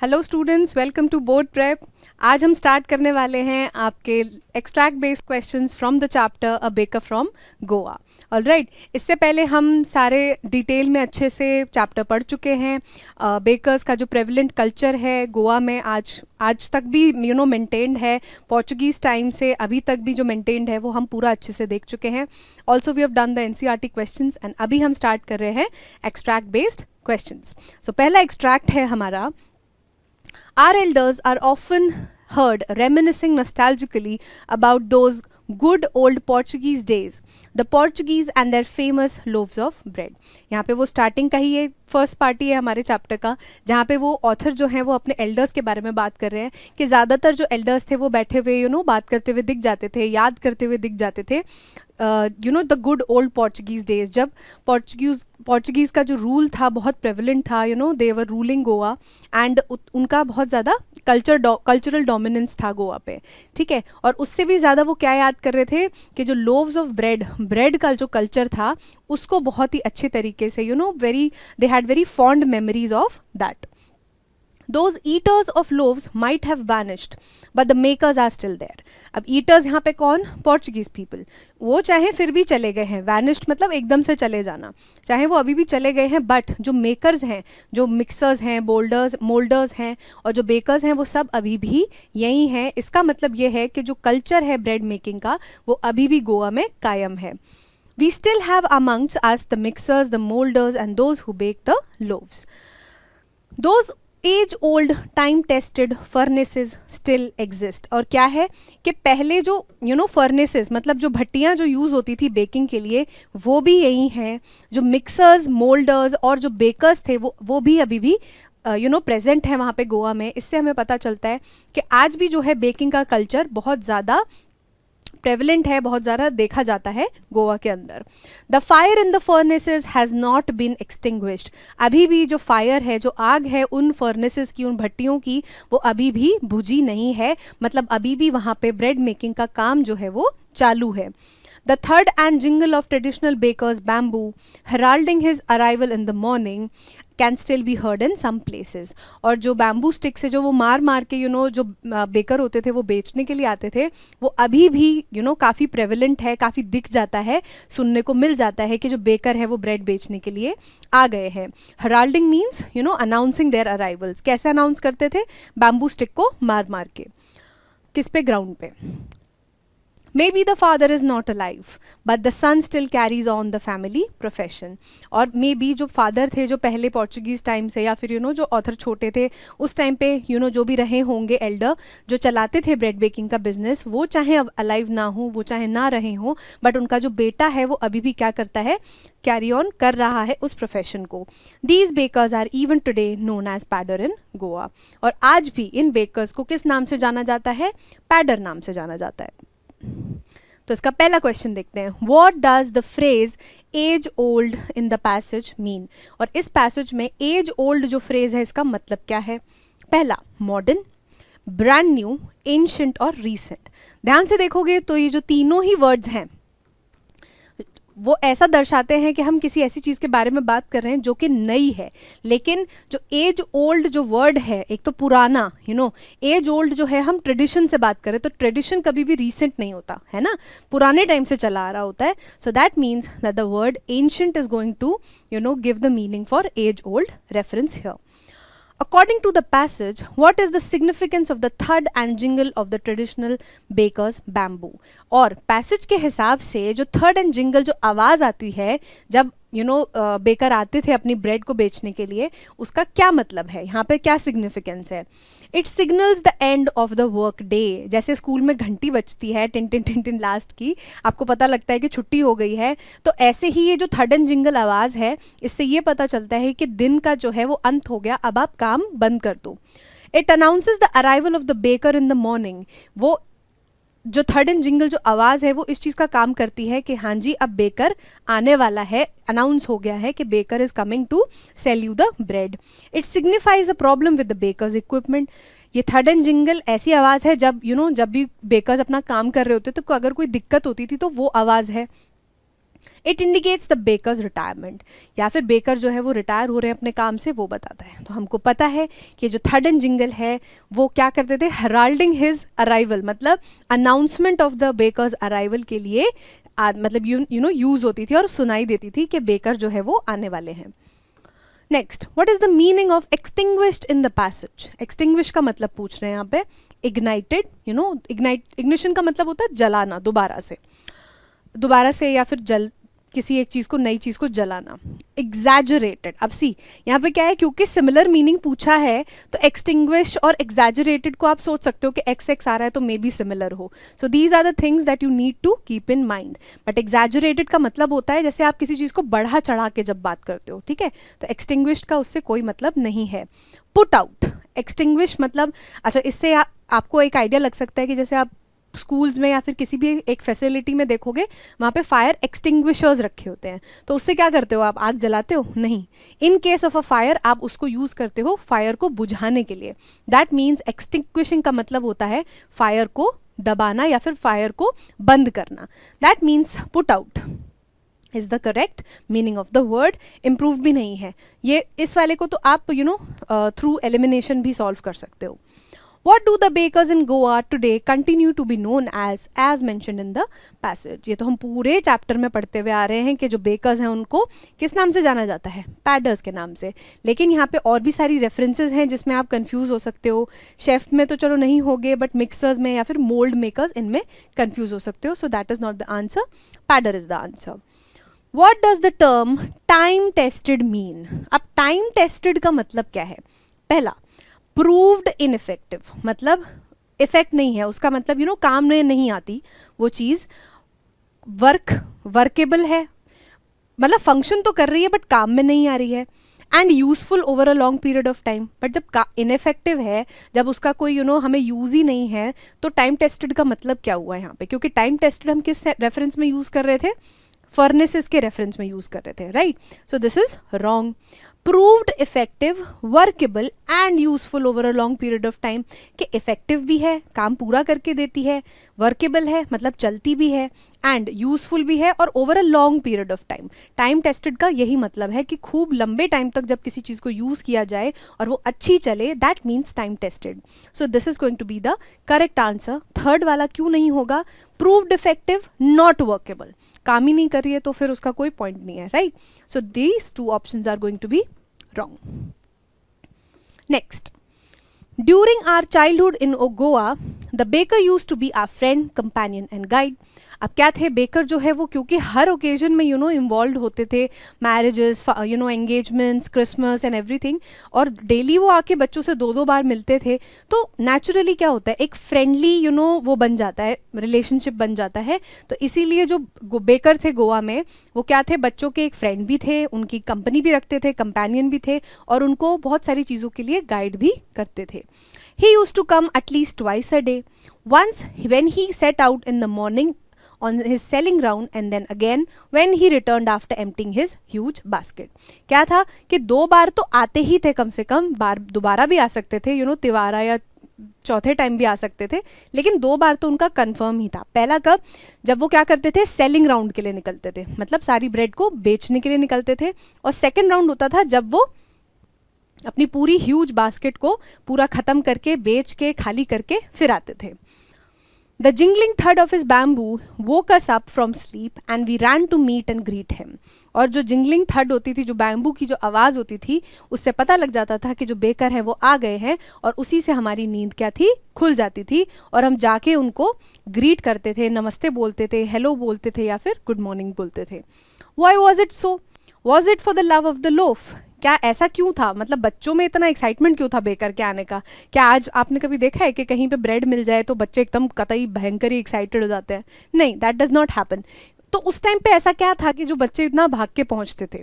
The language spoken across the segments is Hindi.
Hello students, welcome to board prep. आज हम स्टार्ट करने वाले हैं आपके extract based questions from the chapter a baker from Goa. Alright, इससे पहले हम सारे डिटेल में अच्छे से चैप्टर पढ़ चुके हैं। बेकर्स का जो प्रेवलेंट कल्चर है गोवा में आज तक भी मेंटेन्ड है। पोर्चुगीज़ टाइम से अभी तक भी जो मेंटेन्ड है वो हम पूरा अच्छे से देख चुके हैं। Also we have done the NCERT questions and अभी हम स्टार्ट कर रहे हैं एक्सट्रैक्ट बेस्ड क्वेश्चंस। सो पहला एक्सट्रैक्ट है हमारा, our elders are often heard reminiscing nostalgically about those good old Portuguese days, the Portuguese and their famous loaves of bread। यहाँ पे वो स्टार्टिंग का ही ये फर्स्ट पार्टी है हमारे चैप्टर का, जहाँ पे वो ऑथर जो हैं वो अपने एल्डर्स के बारे में बात कर रहे हैं कि ज़्यादातर जो एल्डर्स थे वो बैठे हुए बात करते हुए दिख जाते थे, याद करते हुए दिख जाते थे the good old Portuguese days, जब पोर्चुगीज़ का जो रूल था बहुत प्रेवलेंट था। दे वर रूलिंग गोवा एंड उनका बहुत ज़्यादा कल्चरल डोमिनेंस था गोवा पे, ठीक है। और उससे भी ज़्यादा वो क्या याद कर रहे थे कि जो लोव्स ऑफ ब्रेड का जो कल्चर था उसको बहुत ही अच्छे तरीके से they had very fond memories of that. Those eaters of loaves might have vanished, but the makers are still there। अब eaters यहाँ पे कौन? Portuguese people। वो चाहे फिर भी चले गए हैं, vanished मतलब एकदम से चले जाना, चाहे वो अभी भी चले गए हैं, बट जो makers हैं, जो mixers हैं, molders हैं और जो bakers हैं वो सब अभी भी यही हैं। इसका मतलब ये है कि जो कल्चर है ब्रेड मेकिंग का वो अभी भी गोवा में कायम है। We still have amongst us the mixers, the molders and those who bake the loaves। Those as old time tested furnaces still exist. और क्या है कि पहले जो फर्नेसेस मतलब जो भट्टियाँ जो यूज़ होती थी बेकिंग के लिए वो भी यही हैं। जो मिक्सर्स, मोल्डर्स और जो बेकर्स थे वो भी अभी भी प्रेजेंट है वहाँ पे गोवा में। इससे हमें पता चलता है कि आज भी जो है बेकिंग का कल्चर बहुत ज़्यादा प्रेवलेंट है, बहुत ज़्यादा देखा जाता है गोवा के अंदर। The fire in the furnaces has not been extinguished. अभी भी जो फायर है, जो आग है उन फर्नेसेस की, उन भट्टियों की, वो अभी भी बुझी नहीं है। मतलब अभी भी वहाँ पे ब्रेड मेकिंग का काम जो है वो चालू है। The third and jingle of traditional bakers' bamboo, heralding his arrival in the morning, can still be heard in some places। और जो बैम्बू स्टिक से जो वो मार के जो बेकर होते थे वो बेचने के लिए आते थे, वो अभी भी काफ़ी प्रेवलेंट है, काफ़ी दिख जाता है, सुनने को मिल जाता है कि जो बेकर है वो ब्रेड बेचने के लिए आ गए हैं। हराल्डिंग मीन्स अनाउंसिंग देयर अराइवल्स। कैसे अनाउंस करते थे? बैम्बू स्टिक को मार के। किस पे? ग्राउंड पे। Maybe the father is not alive, but the son still carries on the family profession। और मे बी जो फादर थे जो पहले पोर्चुगीज़ टाइम से या फिर जो ऑथर छोटे थे उस टाइम पे जो भी रहे होंगे एल्डर जो चलाते थे ब्रेड बेकिंग का बिजनेस, वो चाहे अब अलाइव ना हो, वो चाहे ना रहे हों, बट उनका जो बेटा है वो अभी भी क्या करता है? कैरी ऑन कर रहा है उस प्रोफेशन को। These bakers are even today known as pader इन गोवा। और आज भी इन बेकर्स को किस नाम से जाना जाता है? पैडर नाम से जाना जाता है। तो इसका पहला क्वेश्चन देखते हैं, what does the phrase as old in the passage mean. और इस पैसेज में एज ओल्ड जो फ्रेज है इसका मतलब क्या है? पहला, मॉडर्न, ब्रांड न्यू, एंशिएंट और रीसेंट। ध्यान से देखोगे तो ये जो तीनों ही वर्ड्स हैं वो ऐसा दर्शाते हैं कि हम किसी ऐसी चीज़ के बारे में बात कर रहे हैं जो कि नई है। लेकिन जो एज ओल्ड जो वर्ड है, एक तो पुराना, एज ओल्ड जो है हम ट्रेडिशन से बात करें तो ट्रेडिशन कभी भी रीसेंट नहीं होता है ना, पुराने टाइम से चला आ रहा होता है। So that means that the word ancient is going to give the meaning for as old reference here. According to the passage, what is the significance of the thud and jingle of the traditional baker's bamboo? और पैसेज के हिसाब से जो थर्ड एंड जिंगल जो आवाज़ आती है जब बेकर आते थे अपनी ब्रेड को बेचने के लिए, उसका क्या मतलब है? यहाँ पे क्या सिग्निफिकेंस है? It signals the end of the work day. जैसे स्कूल में घंटी बजती है tin tin tin tin last की, आपको पता लगता है कि छुट्टी हो गई है, तो ऐसे ही ये जो थर्ड एंड जिंगल आवाज़ है इससे ये पता चलता है कि दिन का जो है वो अंत हो गया, अब आप काम बंद कर दो। It announces the arrival of the baker in the morning. वो जो थर्ड एंड जिंगल जो आवाज़ है वो इस चीज़ का काम करती है कि हाँ जी अब बेकर आने वाला है, अनाउंस हो गया है कि baker is coming to sell you the bread. It signifies a problem with the baker's equipment. ये थर्ड एंड जिंगल ऐसी आवाज़ है जब जब भी बेकर्स अपना काम कर रहे होते तो अगर कोई दिक्कत होती थी तो वो आवाज़ है। It indicates the baker's retirement, या फिर बेकर जो है वो रिटायर हो रहे हैं अपने काम से, वो बताता है। तो हमको पता है कि जो थर्ड एंड जिंगल है वो क्या करते थे, हराल्डिंग हिज अराइवल, मतलब announcement of the baker's arrival के लिए मतलब यू नो यूज होती थी और सुनाई देती थी कि बेकर जो है वो आने वाले हैं। Next, what is the meaning of extinguished in the passage? Extinguish का मतलब पूछ रहे हैं यहाँ पे, इग्नाइटेड, यू नो इग्निशन का मतलब होता है जलाना, दोबारा से या फिर किसी एक चीज़ को, नई चीज़ को जलाना। एग्जैजरेटेड, अब सी यहाँ पे क्या है, क्योंकि सिमिलर मीनिंग पूछा है तो एक्सटिंग्विश और एग्जैजरेटेड को आप सोच सकते हो कि एक्स एक्स आ रहा है तो मे बी सिमिलर हो। So these are the things that you need to keep in mind. But exaggerated का मतलब होता है जैसे आप किसी चीज़ को बढ़ा चढ़ा के जब बात करते हो, ठीक है। तो एक्सटिंग्विश्ड का उससे कोई मतलब नहीं है। पुट आउट, एक्सटिंग्विश मतलब, अच्छा इससे आपको एक आइडिया लग सकता है कि जैसे आप स्कूल्स में या फिर किसी भी एक फैसिलिटी में देखोगे वहाँ पे फायर एक्सटिंग्विशर्स रखे होते हैं, तो उससे क्या करते हो आप, आग जलाते हो? नहीं। In case of a fire आप उसको यूज़ करते हो फायर को बुझाने के लिए। दैट मीन्स एक्सटिंग्विशिंग का मतलब होता है फायर को दबाना या फिर फायर को बंद करना। That means put out is the correct meaning of the word. Improve भी नहीं है ये, इस वाले को तो आप यू नो थ्रू एलिमिनेशन भी सॉल्व कर सकते हो। What do the bakers in Goa today continue to be known as mentioned in the passage? ये तो हम पूरे चैप्टर में पढ़ते हुए आ रहे हैं कि जो बेकर्स हैं उनको किस नाम से जाना जाता है, पैडर्स के नाम से। लेकिन यहाँ पे और भी सारी रेफरेंसेस हैं जिसमें आप कंफ्यूज हो सकते हो। शेफ में तो चलो नहीं होगे, बट मिक्सर्स में या फिर मोल्ड मेकर्स, इनमें कंफ्यूज हो सकते हो। So that is not the answer, pader is the answer. What does the term time tested mean? अब टाइम टेस्टेड का मतलब क्या है? पहला, प्रूव्ड इनइफेक्टिव, मतलब इफेक्ट नहीं है उसका, मतलब यू नो काम में नहीं आती वो चीज़। वर्केबल है, मतलब फंक्शन तो कर रही है बट काम में नहीं आ रही है। And useful over a long period of time, but जब इनइफेक्टिव है, जब उसका कोई यू नो हमें यूज ही नहीं है, तो टाइम टेस्टेड का मतलब क्या हुआ यहाँ पे? क्योंकि टाइम टेस्टेड हम किस रेफरेंस में यूज़ कर रहे थे, फर्नेसेस के रेफरेंस में यूज़ कर रहे थे, right. So this is wrong. Proved effective, workable and useful over a long period of time, कि इफेक्टिव भी है, काम पूरा करके देती है, वर्केबल है मतलब चलती भी है, एंड यूजफुल भी है, और over a long period of time. Time tested का यही मतलब है कि खूब लंबे टाइम तक जब किसी चीज़ को यूज़ किया जाए और वो अच्छी चले, that means time tested. So this is going to be the correct answer. Third वाला क्यों नहीं होगा? प्रूव्ड इफेक्टिव, नॉट वर्केबल, काम ही नहीं कर रही है तो फिर उसका कोई पॉइंट नहीं है, right. So these two options are going to be wrong. Next, during our childhood in Goa, the baker used to be our friend, companion and guide. अब क्या थे बेकर जो है वो, क्योंकि हर ओकेजन में यू नो इन्वॉल्व होते थे, marriages, you know engagements, Christmas and everything, और डेली वो आके बच्चों से 2-2 बार मिलते थे, तो नेचुरली क्या होता है, एक फ्रेंडली यू नो वो बन जाता है, रिलेशनशिप बन जाता है। तो इसीलिए जो बेकर थे गोवा में, वो क्या थे, बच्चों के एक फ्रेंड भी थे, उनकी कंपनी भी रखते थे, कंपेनियन भी थे, और उनको बहुत सारी चीज़ों के लिए गाइड भी करते थे। He used to come at least twice a day. Once when he set out in the morning on his selling round, and then again when he returned after emptying his huge basket. क्या था कि 2 बार तो आते ही थे, कम से कम बार दोबारा भी आ सकते थे, यू नो तिवारा या चौथे टाइम भी आ सकते थे, लेकिन 2 बार तो उनका कंफर्म ही था। पहला कब? जब वो क्या करते थे, सेलिंग राउंड के लिए निकलते थे, मतलब सारी ब्रेड को बेचने के लिए निकलते थे, और सेकेंड राउंड होता था जब वो अपनी पूरी ह्यूज बास्केट को पूरा ख़त्म करके, बेच के, खाली करके फिर आते थे। The jingling thud of his bamboo woke us up from sleep and we ran to meet and greet him. और जो जिंगलिंग थर्ड होती थी, जो बैम्बू की जो आवाज़ होती थी, उससे पता लग जाता था कि जो बेकर हैं वो आ गए हैं, और उसी से हमारी नींद क्या थी, खुल जाती थी, और हम जाके उनको ग्रीट करते थे, नमस्ते बोलते थे, हेलो बोलते थे, या फिर गुड मॉर्निंग बोलते थे। Why was it so? Was it for the love of the loaf? क्या ऐसा क्यों था, मतलब बच्चों में इतना एक्साइटमेंट क्यों था बेकर के आने का? क्या आज आपने कभी देखा है कि कहीं पे ब्रेड मिल जाए तो बच्चे एकदम कतई भयंकर ही एक्साइटेड हो जाते हैं? नहीं, दैट डज नॉट हैपन। तो उस टाइम पे ऐसा क्या था कि जो बच्चे इतना भाग के पहुंचते थे?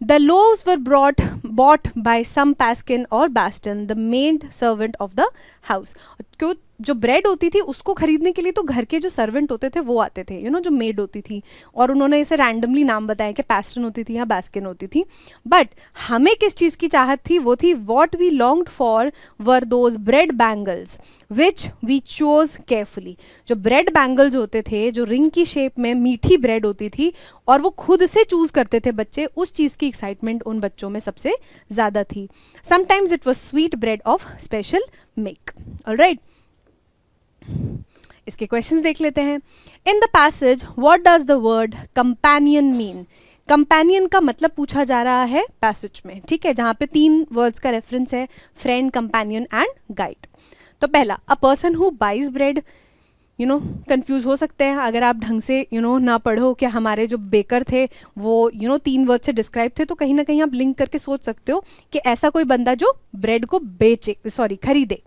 The loaves were bought by some Paskin or Baston, the maid servant of the house. क्यों जो ब्रेड होती थी उसको खरीदने के लिए तो घर के जो सर्वेंट होते थे वो आते थे, जो मेड होती थी, और उन्होंने इसे रैंडमली नाम बताया कि पैस्टन होती थी या बास्किन होती थी। बट हमें किस चीज़ की चाहत थी, वो थी what we longed for were those bread bangles which we chose carefully. जो ब्रेड बैंगल्स होते थे, जो रिंग की शेप में मीठी ब्रेड होती थी, और वो खुद से चूज करते थे बच्चे, उस चीज़ की एक्साइटमेंट उन बच्चों में सबसे ज़्यादा थी। Sometimes it was sweet bread of special make. Alright, इसके क्वेश्चंस देख लेते हैं। इन the passage what does the word companion mean. Companion का मतलब पूछा जा रहा है पैसेज में, ठीक है, जहाँ पे 3 वर्ड्स का रेफरेंस है, फ्रेंड, कंपेनियन एंड गाइड। तो पहला, a person who buys bread, confuse हो सकते हैं अगर आप ढंग से ना पढ़ो कि हमारे जो बेकर थे वो 3 वर्ड से डिस्क्राइब थे, तो कहीं ना कहीं आप लिंक करके सोच सकते हो कि ऐसा कोई बंदा जो ब्रेड को खरीदे।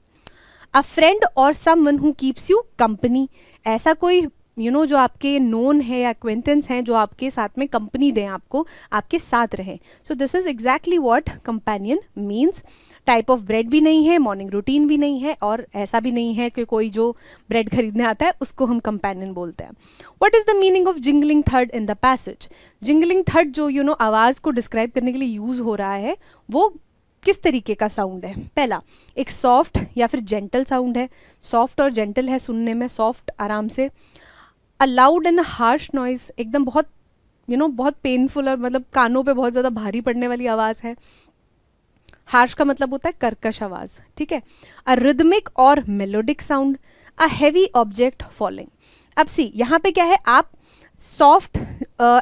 अ फ्रेंड और someone who keeps you company, ऐसा कोई जो आपके नोन है या एक्वेंटेंस हैं जो आपके साथ में कंपनी दें, आपको आपके साथ रहें। सो this is exactly what companion means. Type of bread भी नहीं है, मॉर्निंग रूटीन भी नहीं है, और ऐसा भी नहीं है कि कोई जो ब्रेड खरीदने आता है उसको हम कंपेनियन बोलते हैं। What is the meaning of jingling third in the passage. Jingling third जो आवाज़ को डिस्क्राइब करने के लिए यूज़ हो रहा है, वो किस तरीके का साउंड है। पहला, एक सॉफ्ट या फिर जेंटल साउंड है, सॉफ्ट और जेंटल है सुनने में, सॉफ्ट आराम से। A loud and harsh noise, एकदम बहुत बहुत पेनफुल और मतलब कानों पे बहुत ज़्यादा भारी पड़ने वाली आवाज़ है। हार्श का मतलब होता है कर्कश आवाज़, ठीक है। अ रिदमिक और melodic sound. A heavy object falling. अब सी यहाँ पे क्या है, आप सॉफ्ट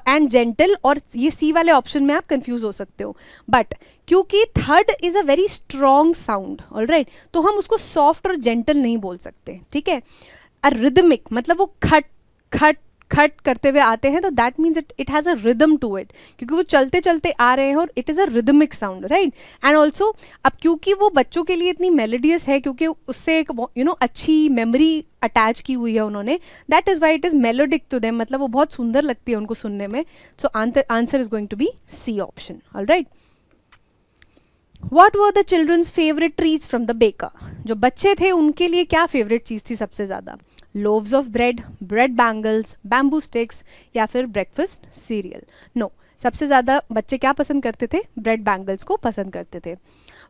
एंड जेंटल और ये सी वाले ऑप्शन में आप कंफ्यूज हो सकते हो, बट क्योंकि third is a very strong sound, alright, तो हम उसको सॉफ्ट और जेंटल नहीं बोल सकते, ठीक है। अ रिदमिक मतलब वो खट खट खट करते हुए आते हैं, तो that means it has a rhythm to it, क्योंकि वो चलते चलते आ रहे हैं और it is a rhythmic sound, right. And also अब क्योंकि वो बच्चों के लिए इतनी मेलोडियस है, क्योंकि उससे एक अच्छी मेमोरी अटैच की हुई है उन्होंने, that is why it is melodic to them, मतलब वो बहुत सुंदर लगती है उनको सुनने में। So answer is going to be C option, alright. What were the children's favourite treats from the baker. जो बच्चे थे उनके लिए क्या फेवरेट चीज़ थी सबसे ज़्यादा। Loaves of bread, bread bangles, bamboo sticks, या फिर ब्रेकफास्ट सीरियल। नो, सबसे ज़्यादा बच्चे क्या पसंद करते थे, ब्रेड बैंगल्स को पसंद करते थे।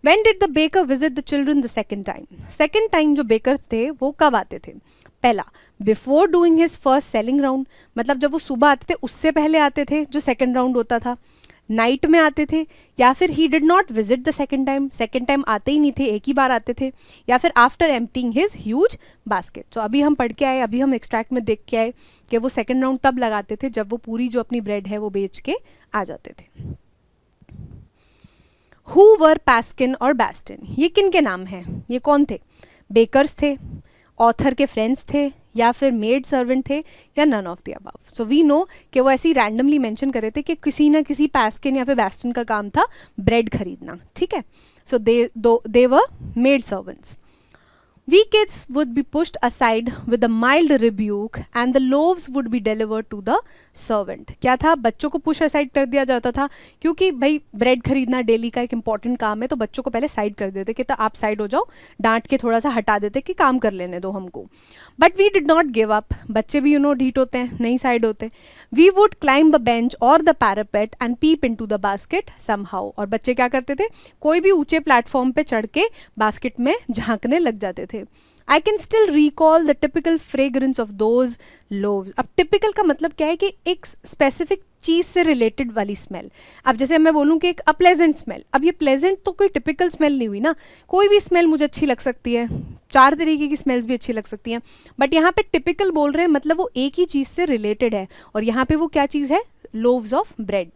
When did the baker visit the children the second time? Second time जो बेकर थे वो कब आते थे। पहला, before doing his first selling round, मतलब जब वो सुबह आते थे उससे पहले आते थे जो सेकेंड राउंड होता था। नाइट में आते थे, या फिर he did not visit the second time आते ही नहीं थे, एक ही बार आते थे, या फिर after emptying his huge basket. तो अभी हम पढ़ के आए, अभी हम एक्सट्रैक्ट में देख के आए कि वो सेकेंड राउंड तब लगाते थे जब वो पूरी जो अपनी ब्रेड है वो बेच के आ जाते थे। हु वर पैस्किन और बैस्टिन, ये किन के नाम हैं, ये कौन थे। बेकर्स थे, ऑथर के फ्रेंड्स थे, या फिर मेड सर्वेंट थे, या none of the above. So we know कि वो ऐसे ही रैंडमली मेंशन कर रहे थे कि किसी ना किसी पैस्किन या फिर बैस्टिन का काम था ब्रेड खरीदना, ठीक है। So they were maid servants. We kids would be pushed aside with a mild rebuke and the loaves would be delivered to the servant. क्या था, बच्चों को पुश असाइड कर दिया जाता था, क्योंकि भाई ब्रेड खरीदना डेली का एक इंपॉर्टेंट काम है, तो बच्चों को पहले साइड कर देते कि तो आप साइड हो जाओ, डांट के थोड़ा सा हटा देते कि काम कर लेने दो हमको। But we did not give up, बच्चे भी ढीठ होते हैं, नहीं साइड होते। We would climb a bench और the parapet and peep into the basket somehow, और बच्चे क्या करते थे, कोई भी ऊंचे प्लेटफॉर्म पे चढ़ के बास्केट में झांकने लग जाते थे। I can still recall the typical fragrance of those loaves. अब typical का मतलब क्या है कि एक स्पेसिफिक चीज़ से रिलेटेड वाली स्मेल। अब जैसे मैं बोलूँ कि एक अप्लेजेंट स्मेल, अब ये प्लेजेंट तो कोई टिपिकल स्मेल नहीं हुई ना, कोई भी स्मेल मुझे अच्छी लग सकती है, 4 तरीके की स्मेल्स भी अच्छी लग सकती हैं, बट यहाँ पे टिपिकल बोल रहे हैं मतलब वो एक ही चीज़ से रिलेटेड है, और यहाँ पे वो क्या चीज़ है, loaves of bread.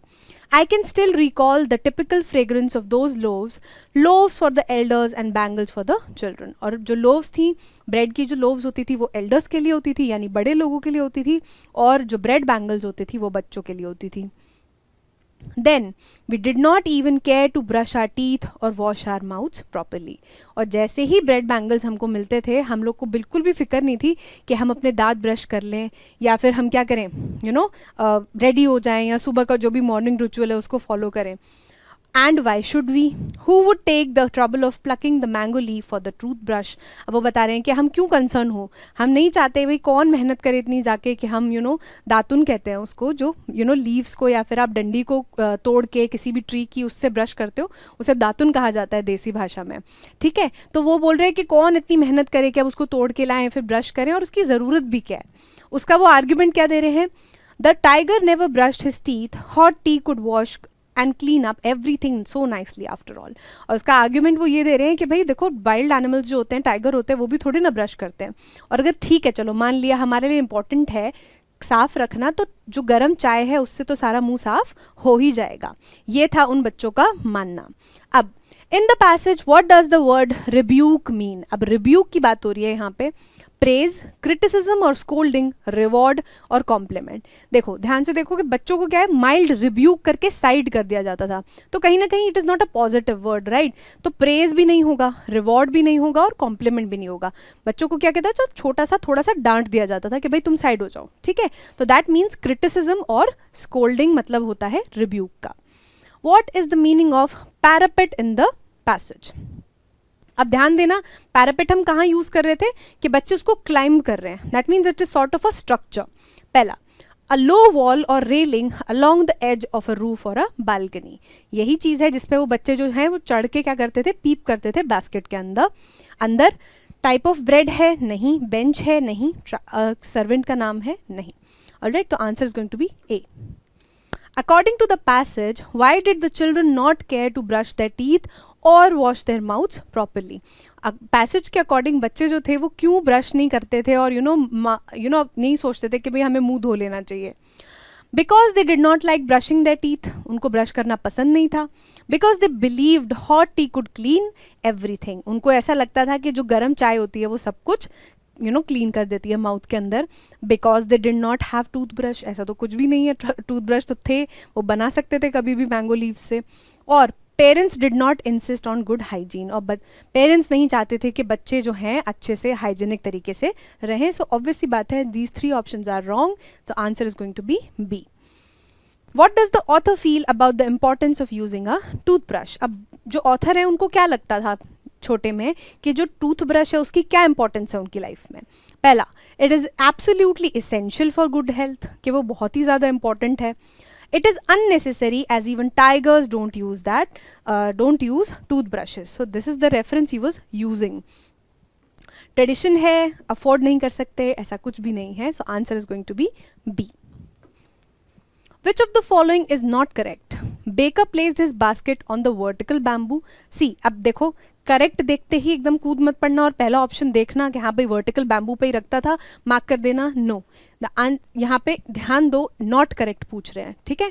I can still recall the typical fragrance of those loaves for the elders and bangles for the children. और जो loaves थी, ब्रेड की जो loaves होती थी वो elders के लिए होती थी, यानी बड़े लोगों के लिए होती थी, और जो bread bangles होती थी वो बच्चों के लिए होती थी। Then we did not even care to brush our teeth or wash our mouths properly. और जैसे ही ब्रेड बैंगल्स हमको मिलते थे, हम लोग को बिल्कुल भी फिक्र नहीं थी कि हम अपने दांत ब्रश कर लें, या फिर हम क्या करें, रेडी हो जाएं, या सुबह का जो भी मॉर्निंग रिचुअल है उसको फॉलो करें। And why should we, who would take the trouble of plucking the mango leaf for the toothbrush. अब वो बता रहे हैं कि हम क्यों कंसर्न हो, हम नहीं चाहते भाई कौन मेहनत करे इतनी जाके कि हम दातुन कहते हैं उसको, जो लीव्स को या फिर आप डंडी को तोड़ के किसी भी ट्री की उससे ब्रश करते हो, उसे दातुन कहा जाता है देसी भाषा में, ठीक है। तो वो बोल रहे हैं कि कौन इतनी मेहनत करे कि अब उसको तोड़ के लाएं फिर ब्रश करें, और उसकी ज़रूरत भी क्या है। उसका वो आर्ग्यूमेंट क्या दे रहे हैं, the tiger never brushed his teeth, hot T could wash and clean up everything so nicely after all. और उसका आर्ग्यूमेंट वो ये दे रहे हैं कि भाई देखो वाइल्ड एनिमल्स जो होते हैं, टाइगर होते हैं, वो भी थोड़ी ना ब्रश करते हैं। और अगर ठीक है चलो मान लिया हमारे लिए इंपॉर्टेंट है साफ रखना, तो जो गर्म चाय है उससे तो सारा मुंह साफ हो ही जाएगा। ये था उन बच्चों का मानना। अब इन the passage what does the word rebuke mean. अब रिब्यूक की बात हो रही है यहाँ पे, प्रेज, क्रिटिसिज्म और स्कोल्डिंग, रिवॉर्ड और कॉम्प्लीमेंट। देखो ध्यान से देखो कि बच्चों को क्या है, माइल्ड रिब्यूक करके साइड कर दिया जाता था, तो कहीं ना कहीं it is not a positive word, right. तो प्रेज भी नहीं होगा, रिवॉर्ड भी नहीं होगा और कॉम्प्लीमेंट भी नहीं होगा। बच्चों को क्या कहता है, जो छोटा सा थोड़ा सा डांट दिया जाता था कि भाई तुम साइड हो जाओ, ठीक है। तो दैट मीन्स क्रिटिसिज्म और स्कोल्डिंग मतलब होता है रिब्यूक का। What is the meaning of parapet in the passage. अब ध्यान देना, पैरापेट हम कहाँ यूज कर रहे थे कि बच्चे उसको क्लाइंब कर रहे हैं, that means it is sort of a structure. पहला, अ लो वॉल और railing along the edge of a roof और अ बालकनी, यही चीज़ है जिसपे वो बच्चे जो हैं वो चढ़ के क्या करते थे, पीप करते थे बास्केट के अंदर। टाइप ऑफ ब्रेड है नहीं, बेंच है नहीं, सर्वेंट का नाम है नहीं। ऑलराइट, तो answer is going to be A. According to the passage, why did the children not care to brush their teeth or wash their mouths properly? Passage के अकॉर्डिंग बच्चे जो थे वो क्यों ब्रश नहीं करते थे और नहीं सोचते थे कि भाई हमें मुंह धो लेना चाहिए। Because they did not like brushing there teeth, उनको ब्रश करना पसंद नहीं था। Because they believed hot T could clean everything, उनको ऐसा लगता था कि जो गर्म चाय होती है वो सब कुछ क्लीन कर देती है माउथ के अंदर। Because they did not have tooth brush, ऐसा तो कुछ भी नहीं है, टूथ ब्रश तो थे, वो बना सकते थे कभी भी मैंगो लीफ से। और parents did not insist on good hygiene, और पेरेंट्स नहीं चाहते थे कि बच्चे जो हैं अच्छे से हाइजीनिक तरीके से रहें। सो ऑब्वियसली बात है these three options are wrong, तो answer is going to be B. What does the author feel about the importance of using a toothbrush? अब जो ऑथर है उनको क्या लगता था छोटे में कि जो टूथब्रश है उसकी क्या इंपॉर्टेंस है उनकी लाइफ में। पहला, it is absolutely essential for good health, कि वो बहुत ही ज़्यादा इंपॉर्टेंट है। It is unnecessary as even tigers don't use toothbrushes, so this is the reference he was using. Tradition है, अफोर्ड नहीं कर सकते, ऐसा कुछ भी नहीं है, so answer is going to be B. Which of the following is not correct? Baker placed his basket on the vertical bamboo. See, अब देखो करेक्ट देखते ही एकदम कूद मत पड़ना और पहला ऑप्शन देखना कि हाँ भाई वर्टिकल बैम्बू पे ही रखता था, मार्क कर देना नो। यहाँ पे ध्यान दो, नॉट करेक्ट पूछ रहे हैं, ठीक है।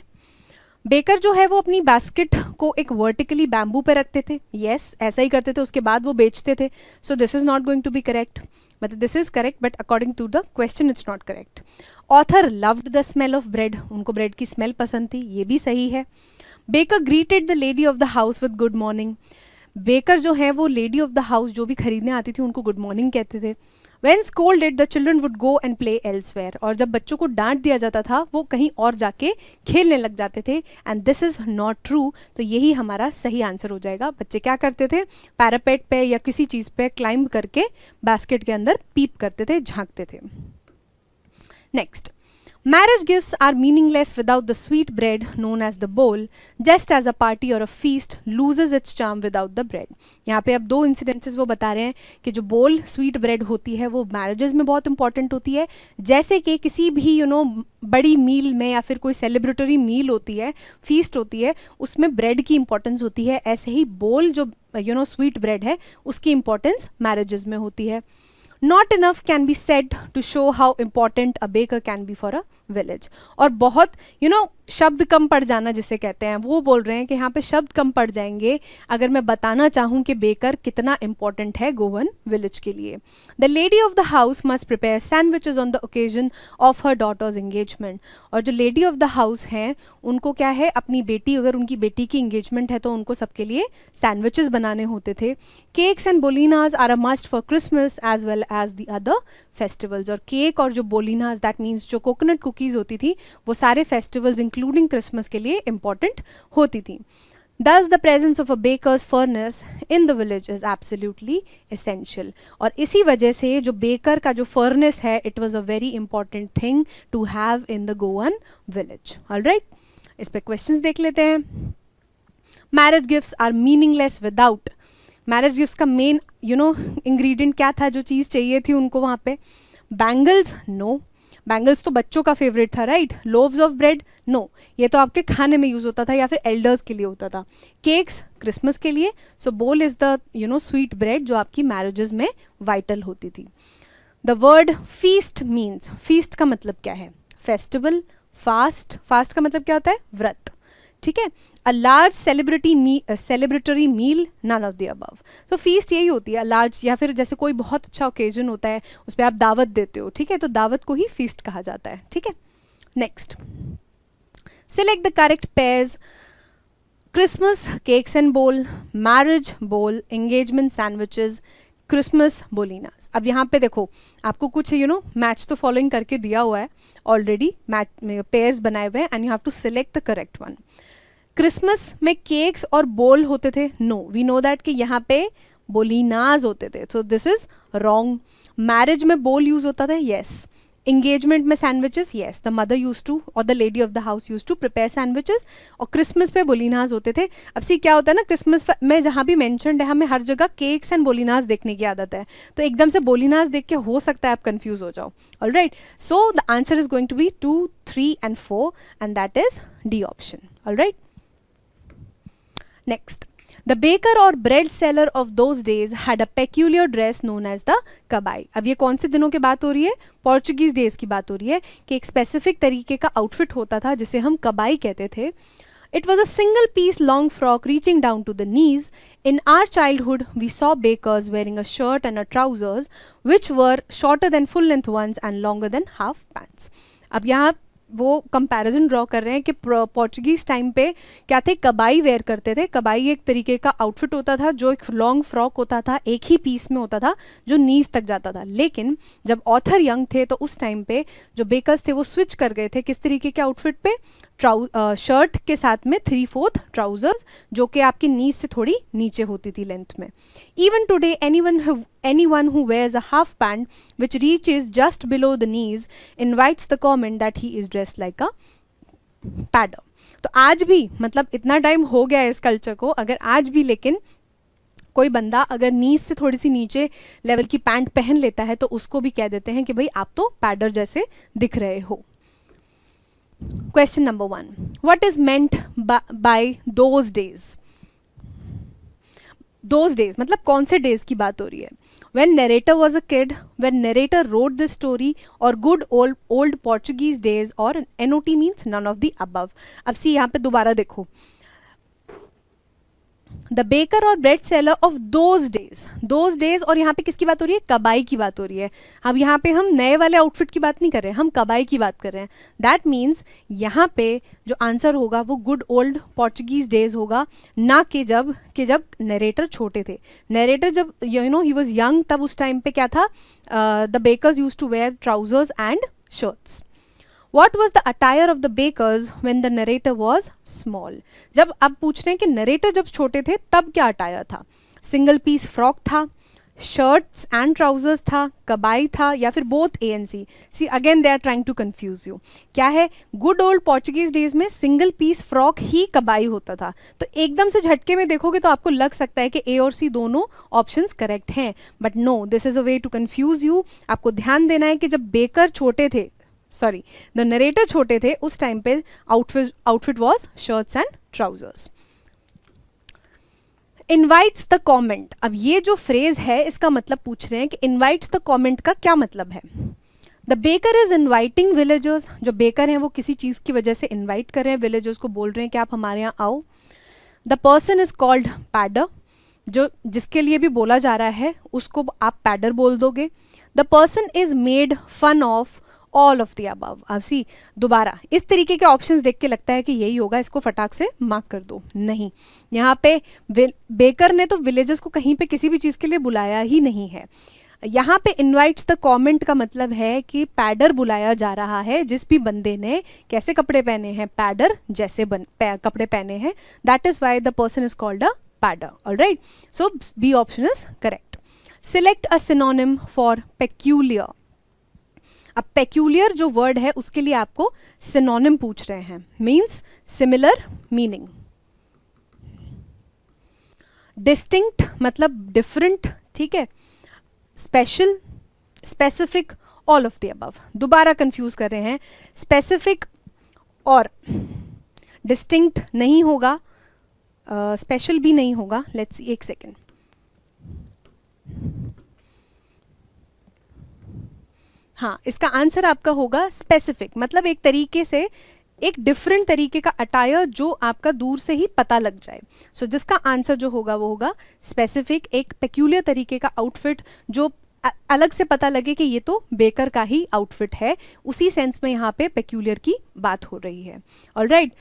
बेकर जो है वो अपनी बास्केट को एक वर्टिकली बैम्बू पे रखते थे, यस ऐसा ही करते थे, उसके बाद वो बेचते थे। So this is not going to be correct, मतलब this is correct but according to the question it's not correct. Author loved the smell of bread, उनको ब्रेड की स्मेल पसंद थी, ये भी सही है। Baker greeted the lady of the house with good morning, baker जो है वो लेडी ऑफ द हाउस जो भी खरीदने आती थी उनको गुड मॉर्निंग कहते थे। When scolded, the children would go and play elsewhere, और जब बच्चों को डांट दिया जाता था वो कहीं और जाके खेलने लग जाते थे, and this is not true. तो यही हमारा सही आंसर हो जाएगा। बच्चे क्या करते थे, पैरापेट पे या किसी चीज़ पे क्लाइंब करके बास्केट के अंदर पीप करते थे, झांकते थे। Next, marriage gifts are meaningless without the sweet bread known as the bowl, just as a party or a feast loses its charm without the bread. यहाँ पे अब दो इंसिडेंसेस वो बता रहे हैं कि जो बोल स्वीट ब्रेड होती है वो मैरिजेस में बहुत इंपॉर्टेंट होती है, जैसे कि किसी भी बड़ी मील में या फिर कोई सेलिब्रेटरी मील होती है, फीस्ट होती है, उसमें ब्रेड की इंपॉर्टेंस होती है। ऐसे ही बोल जो स्वीट ब्रेड है उसकी इंपॉर्टेंस मैरिजेस में होती है। Not enough can be said to show how important a baker can be for a village. और बहुत शब्द कम पड़ जाना जिसे कहते हैं, वो बोल रहे हैं कि यहाँ पे शब्द कम पड़ जाएंगे अगर मैं बताना चाहूँ कि बेकर कितना इंपॉर्टेंट है गोवन विलेज के लिए। The lady of the house must prepare sandwiches on the occasion of her daughter's engagement, और जो लेडी ऑफ द हाउस हैं उनको क्या है, अपनी बेटी, अगर उनकी बेटी की इंगेजमेंट है तो उनको सबके लिए सैंडविचेस बनाने होते थे। Cakes and bolinhas are a must for Christmas as well as the other festivals, और केक और जो बोलिनाज दैट मीन्स जो कोकोनट कुकीज़ होती थी वो सारे फेस्टिवल्स इंक्लूडिंग क्रिसमस के लिए इंपॉर्टेंट होती थी। Thus the presence of a baker's furnace in the village is absolutely essential. और इसी वजह से जो बेकर का जो फर्नेस है, it was a very important thing to have in the Goan village. All right, इस पे क्वेश्चंस देख लेते हैं. Marriage gifts are meaningless without. Marriage gifts का मेन इंग्रेडिएंट क्या था, जो चीज़ चाहिए थी उनको वहाँ पे? बैंगल्स? नो, बैंगल्स तो बच्चों का फेवरेट था, right. Loaves of bread? No, ये तो आपके खाने में यूज़ होता था या फिर एल्डर्स के लिए होता था. केक्स क्रिसमस के लिए. सो बोल इज़ द स्वीट ब्रेड जो आपकी मैरिजेस में वाइटल होती थी. The word feast means, feast का मतलब क्या है? फेस्टिवल. फास्ट, फास्ट का मतलब क्या होता है? व्रत. ठीक है. A large celebratory meal, none of the above. तो फीस्ट यही होती है, लार्ज, या फिर जैसे कोई बहुत अच्छा ओकेजन होता है उस पर आप दावत देते हो, ठीक है, तो दावत को ही फीस्ट कहा जाता है. ठीक है. Next, select the correct pairs. Christmas cakes and बोल, मैरिज बोल, एंगेजमेंट सैंडविचेस, क्रिसमस बोलिनास. अब यहाँ पे देखो आपको कुछ मैच तो फॉलोइंग करके दिया हुआ है ऑलरेडी, मैच पेयर्स बनाए हुए हैं, and you have to select the correct one. Christmas में केक्स और बोल होते थे? नो, वी नो दैट कि यहाँ पे बोलिनाज होते थे, तो दिस इज रॉन्ग. मैरिज में बोल यूज होता था? यस. एंगेजमेंट में sandwiches? Yes, the mother used to और the lady of the house used to prepare sandwiches. और क्रिसमस पे बोलिनाज होते थे. अब सी क्या होता है ना, क्रिसमस में जहाँ भी मेंशन्ड है हमें हर जगह केक्स एंड बोलिनाज देखने की आदत है, तो एकदम से बोलिनाज देख के हो सकता है आप कंफ्यूज हो जाओ. Alright, so the answer is going to be 2, 3 and 4 and that is D option. Alright. Next, the baker or bread seller of those days had a peculiar dress known as the kabai. अब ये कौन से दिनों की बात हो रही है? पोर्चुगीज डेज की बात हो रही है कि एक स्पेसिफिक तरीके का आउटफिट होता था जिसे हम कबाई कहते थे. It was a single piece long frock reaching down to the knees. In our childhood, we saw bakers wearing a shirt and a trousers which were shorter than full length ones and longer than half pants. अब यहाँ वो कंपैरिजन ड्रॉ कर रहे हैं कि पोर्चुगीज टाइम पे क्या थे, कबाई वेयर करते थे. कबाई एक तरीके का आउटफिट होता था जो एक लॉन्ग फ्रॉक होता था, एक ही पीस में होता था, जो नीज तक जाता था. लेकिन जब ऑथर यंग थे तो उस टाइम पे जो बेकर्स थे वो स्विच कर गए थे किस तरीके के आउटफिट पे? शर्ट के साथ में 3/4 ट्राउजर्स, जो कि आपकी नीज से थोड़ी नीचे होती थी लेंथ में. Even today anyone who wears a half pant which reaches just below the knees invites the comment that he is dressed like a padder. तो आज भी, मतलब इतना टाइम हो गया है इस कल्चर को, अगर आज भी लेकिन कोई बंदा अगर नीज से थोड़ी सी नीचे लेवल की पैंट पहन लेता है तो उसको भी कह देते हैं कि भाई आप तो पैडर जैसे दिख रहे हो. Question number 1. What is meant by those days? Those days मतलब कौन से डेज की बात हो रही है? When narrator was a kid, when narrator wrote this story, or good old Portuguese days, or NOT means none of the above. अब सी यहाँ पे दोबारा देखो, द बेकर और bread seller of those days, और यहाँ पे किसकी बात हो रही है? कबाई की बात हो रही है. अब यहाँ पे हम नए वाले आउटफिट की बात नहीं कर रहे हैं, हम कबाई की बात कर रहे हैं. दैट मीन्स यहाँ पे जो आंसर होगा वो गुड ओल्ड पोर्चुगीज डेज होगा, ना कि जब नरेटर छोटे थे. नरेटर जब ही वॉज यंग, तब उस टाइम पे क्या था? The bakers used to wear trousers and shirts. What was the attire of the bakers when the narrator was small? जब अब पूछ रहे हैं कि नरेटर जब छोटे थे तब क्या अटायर था? सिंगल पीस फ्रॉक था, शर्ट्स एंड ट्राउजर्स था, कबाई था, या फिर both A and C? C again they are trying to confuse you. क्या है? गुड ओल्ड पोर्चुगीज डेज में सिंगल पीस फ्रॉक ही कबाई होता था. तो एकदम से झटके में देखोगे तो आपको लग सकता है कि ए और सी दोनों ऑप्शंस करेक्ट हैं, but no, this is a way to confuse you. आपको ध्यान देना है कि जब बेकर छोटे थे, सॉरी द नरेटर छोटे थे, उस टाइम पे outfit was shirts and trousers. Invites the comment. अब ये जो फ्रेज है इसका मतलब पूछ रहे हैं कि इनवाइट्स द कॉमेंट का क्या मतलब है? The baker is inviting villagers. जो बेकर हैं वो किसी चीज़ की वजह से इन्वाइट कर रहे हैं विलेजर्स को, बोल रहे हैं कि आप हमारे यहाँ आओ. The person is called pader. जो जिसके लिए भी बोला जा रहा है उसको आप पैडर बोल दोगे. The person is made fun of all of the above. अब सी दोबारा इस तरीके के ऑप्शंस देख के लगता है कि यही होगा, इसको फटाक से मार्क कर दो. नहीं, यहाँ पे बेकर ने तो विलेजर्स को कहीं पे किसी भी चीज़ के लिए बुलाया ही नहीं है. यहाँ पे इनवाइट्स द कमेंट का मतलब है कि पैडर बुलाया जा रहा है, जिस भी बंदे ने कैसे कपड़े पहने हैं, पैडर जैसे कपड़े पहने हैं, that is why the person is called a पैडर. Alright, so B option is correct. Select a synonym for peculiar. अब पेक्यूलियर जो वर्ड है उसके लिए आपको सिनोनिम पूछ रहे हैं, मीन्स सिमिलर मीनिंग. डिस्टिंक्ट मतलब डिफरेंट, ठीक है. Special, specific, all of the above. दोबारा कंफ्यूज कर रहे हैं, स्पेसिफिक और डिस्टिंक्ट नहीं होगा, स्पेशल भी नहीं होगा. लेट्स सी, एक सेकेंड. हाँ, इसका आंसर आपका होगा स्पेसिफिक, मतलब एक तरीके से एक डिफरेंट तरीके का अटायर जो आपका दूर से ही पता लग जाए. सो जिसका आंसर जो होगा वो होगा स्पेसिफिक, एक पेक्यूलियर तरीके का आउटफिट जो अलग से पता लगे कि ये तो बेकर का ही आउटफिट है, उसी सेंस में यहाँ पे पेक्यूलियर की बात हो रही है. Alright,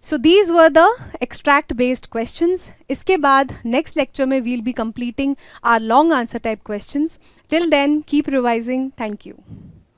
so these were the extract based questions. इसके बाद नेक्स्ट लेक्चर में we'll be completing our long answer type questions. Till then keep revising. Thank you.